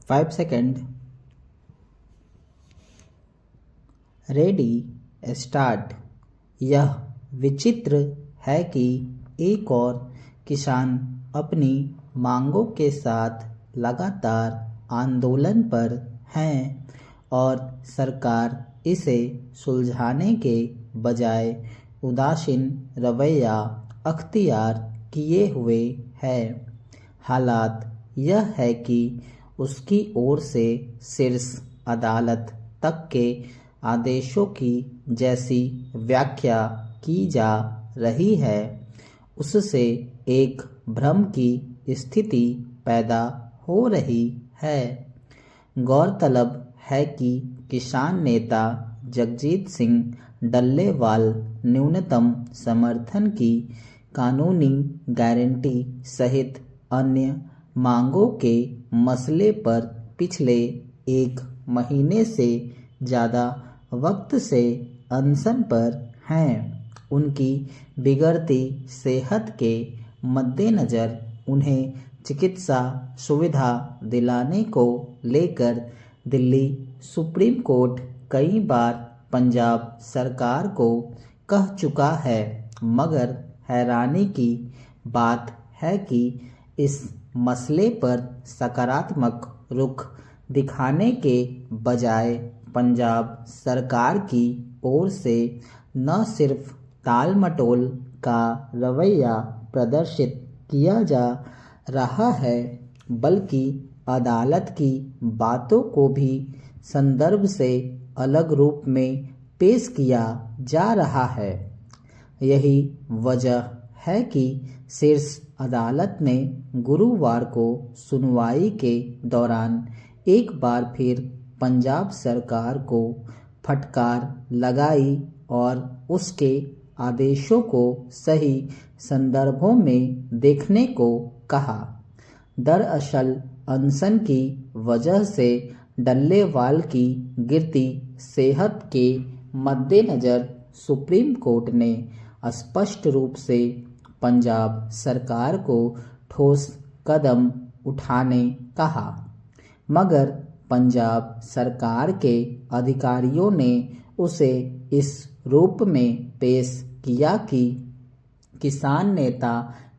5 second. Ready, start. यह विचित्र है कि एक और किसान अपनी मांगों के साथ लगातार आंदोलन पर हैं और सरकार इसे सुलझाने के बजाय उदासीन रवैया अख्तियार किए हुए है। हालात यह है कि उसकी ओर से शीर्ष अदालत तक के आदेशों की जैसी व्याख्या की जा रही है, उससे एक भ्रम की स्थिति पैदा हो रही है। गौरतलब है कि किसान नेता जगजीत सिंह डल्लेवाल न्यूनतम समर्थन की कानूनी गारंटी सहित अन्य मांगों के मसले पर पिछले 1 महीने से ज़्यादा वक्त से अनशन पर हैं। उनकी बिगड़ती सेहत के मद्देनज़र उन्हें चिकित्सा सुविधा दिलाने को लेकर दिल्ली सुप्रीम कोर्ट कई बार पंजाब सरकार को कह चुका है, मगर हैरानी की बात है कि इस मसले पर सकारात्मक रुख दिखाने के बजाय पंजाब सरकार की ओर से न सिर्फ टाल मटोल का रवैया प्रदर्शित किया जा रहा है, बल्कि अदालत की बातों को भी संदर्भ से अलग रूप में पेश किया जा रहा है। यही वजह है कि शीर्ष अदालत ने गुरुवार को सुनवाई के दौरान एक बार फिर पंजाब सरकार को फटकार लगाई और उसके आदेशों को सही संदर्भों में देखने को कहा। दरअसल अनशन की वजह से डल्लेवाल की गिरती सेहत के मद्देनज़र सुप्रीम कोर्ट ने स्पष्ट रूप से पंजाब सरकार को ठोस कदम उठाने कहा, मगर पंजाब सरकार के अधिकारियों ने उसे इस रूप में पेश किया कि किसान नेता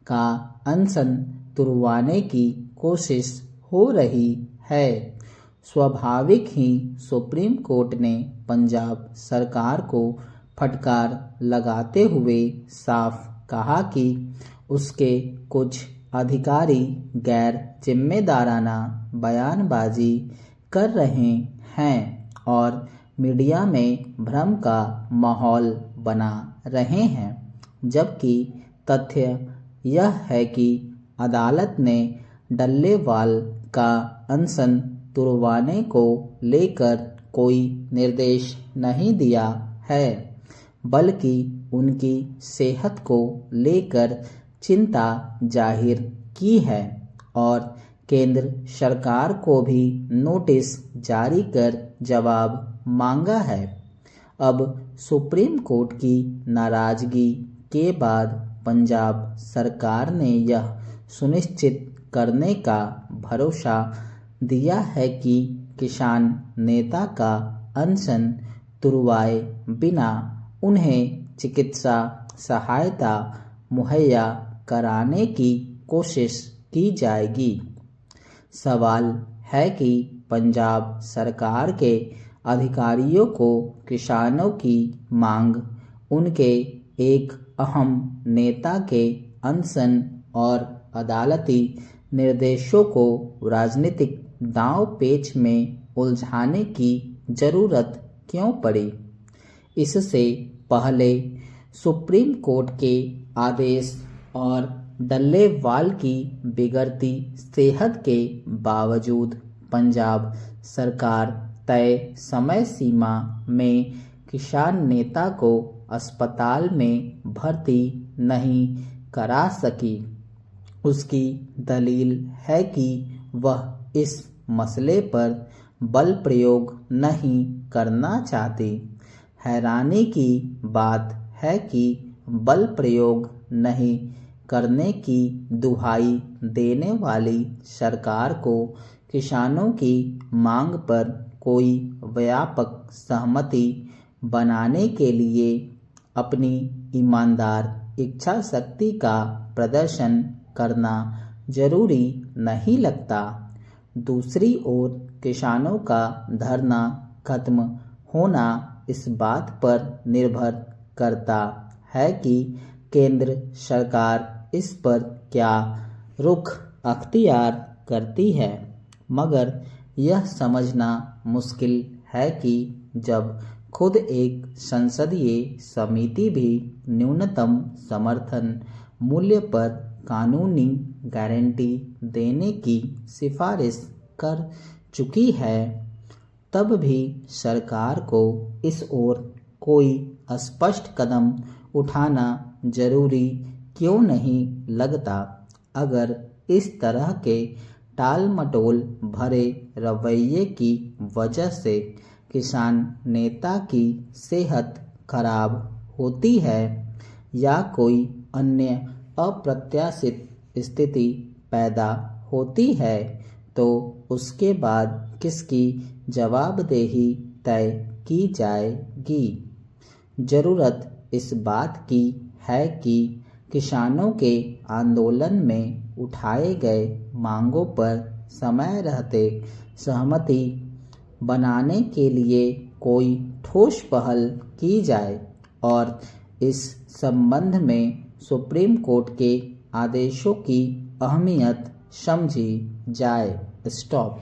का अनशन तुड़वाने की कोशिश हो रही है। स्वाभाविक ही सुप्रीम कोर्ट ने पंजाब सरकार को फटकार लगाते हुए साफ कहा कि उसके कुछ अधिकारी गैर जिम्मेदाराना बयानबाजी कर रहे हैं और मीडिया में भ्रम का माहौल बना रहे हैं, जबकि तथ्य यह है कि अदालत ने डल्लेवाल का अनशन तुड़वाने को लेकर कोई निर्देश नहीं दिया है, बल्कि उनकी सेहत को लेकर चिंता जाहिर की है और केंद्र सरकार को भी नोटिस जारी कर जवाब मांगा है। अब सुप्रीम कोर्ट की नाराजगी के बाद पंजाब सरकार ने यह सुनिश्चित करने का भरोसा दिया है कि किसान नेता का अनशन तुड़वाए बिना उन्हें चिकित्सा सहायता मुहैया कराने की कोशिश की जाएगी। सवाल है कि पंजाब सरकार के अधिकारियों को किसानों की मांग उनके एक अहम नेता के अनशन और अदालती निर्देशों को राजनीतिक दांव पेच में उलझाने की जरूरत क्यों पड़ी। इससे पहले सुप्रीम कोर्ट के आदेश और डल्लेवाल की बिगड़ती सेहत के बावजूद पंजाब सरकार तय समय सीमा में किसान नेता को अस्पताल में भर्ती नहीं करा सकी। उसकी दलील है कि वह इस मसले पर बल प्रयोग नहीं करना चाहती। हैरानी की बात है कि बल प्रयोग नहीं करने की दुहाई देने वाली सरकार को किसानों की मांग पर कोई व्यापक सहमति बनाने के लिए अपनी ईमानदार इच्छा शक्ति का प्रदर्शन करना जरूरी नहीं लगता। दूसरी ओर किसानों का धरना खत्म होना इस बात पर निर्भर करता है कि केंद्र सरकार इस पर क्या रुख अख्तियार करती है, मगर यह समझना मुश्किल है कि जब खुद एक संसदीय समिति भी न्यूनतम समर्थन मूल्य पर कानूनी गारंटी देने की सिफारिश कर चुकी है, तब भी सरकार को इस ओर कोई स्पष्ट कदम उठाना जरूरी क्यों नहीं लगता। अगर इस तरह के टाल मटोल भरे रवैये की वजह से किसान नेता की सेहत खराब होती है या कोई अन्य अप्रत्याशित स्थिति पैदा होती है, तो उसके बाद किसकी जवाबदेही तय की जाएगी। जरूरत इस बात की है कि किसानों के आंदोलन में उठाए गए मांगों पर समय रहते सहमति बनाने के लिए कोई ठोस पहल की जाए और इस संबंध में सुप्रीम कोर्ट के आदेशों की अहमियत समझी जाए। स्टॉप।